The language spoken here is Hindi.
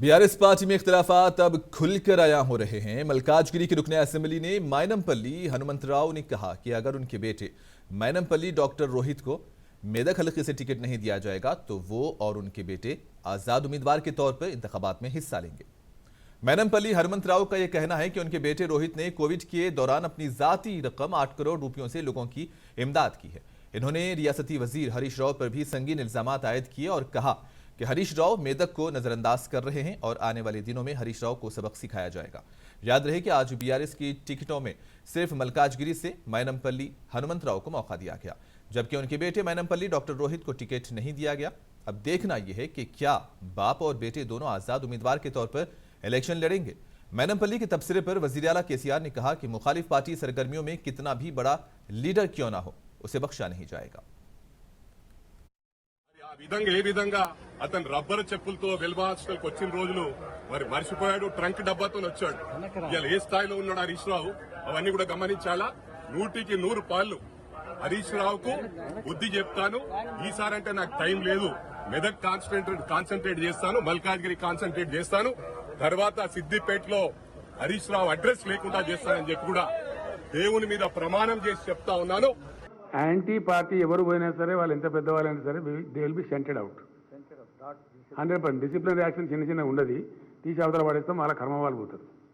बीआरएस पार्टी में इख्तिलाफात अब खुलकर आया हो रहे हैं। मल्काजगिरी के रुकने असेंबली ने मायनमपल्ली हनुमंतराव ने कहा कि अगर उनके बेटे मायनमपल्ली डॉक्टर रोहित को मेदक हलके से टिकट नहीं दिया जाएगा तो वो और उनके बेटे आजाद उम्मीदवार के तौर पर इंतखाबात में हिस्सा लेंगे। मायनमपल्ली हनुमंतराव का यह कहना है कि उनके बेटे रोहित ने कोविड के दौरान अपनी जाती रकम 8 करोड़ रुपयों से लोगों की इमदाद की है। इन्होंने रियासती वजीर हरीश राव पर भी संगीन इल्जामात आयद किए और कहा कि हरीश राव मेदक को नजरअंदाज कर रहे हैं और आने वाले दिनों में हरीश राव को सबक सिखाया जाएगा। याद रहे कि आज बीआरएस की टिकटों में सिर्फ मल्काजगिरी से मायनमपल्ली हनुमंतराव को मौका दिया गया, जबकि उनके बेटे मायनमपल्ली डॉक्टर रोहित को टिकट नहीं दिया गया। अब देखना यह है कि क्या बाप और बेटे दोनों आजाद उम्मीदवार के तौर पर इलेक्शन लड़ेंगे। मायनमपल्ली के तबसरे पर वजीर आला केसीआर ने कहा कि मुखालिफ पार्टी सरगर्मियों में कितना भी बड़ा लीडर क्यों ना हो, उसे बख्शा नहीं जाएगा। ఏ విధంగా అతను రబ్బర్ చెప్పులతో వెల్బా హాస్టల్కి వచ్చిన రోజులు మరి మర్చిపోయాడు, ట్రంక్ డబ్బాతో వచ్చాడు. ఇవాళ ఏ స్థాయిలో ఉన్నాడు హరీష్ రావు అవన్నీ కూడా గమనించాలా. 100కి 100 పాళ్ళు హరీష్ రావుకు బుద్ధి చెప్తాను. ఈసారంటే నాకు టైం లేదు. మెదక్ కాన్సన్ట్రేట్ చేస్తాను, మల్కాజ్గిరి కాన్సన్ట్రేట్ చేస్తాను. తర్వాత సిద్దిపేటలో హరీష్ రావు అడ్రస్ లేకుండా చేస్తానని చెప్పి కూడా దేవుని మీద ప్రమాణం చేసి చెప్తా ఉన్నాను. యాంటీ పార్టీ ఎవరు పోయినా సరే, వాళ్ళు ఎంత పెద్దవాళ్ళైనా సరే, they will be scented out 100%. Disciplinary action చిన్న చిన్న ఉండదు, తీసి అవతల పడేస్తాం, వాళ్ళ కర్మ వాళ్ళు పోతారు.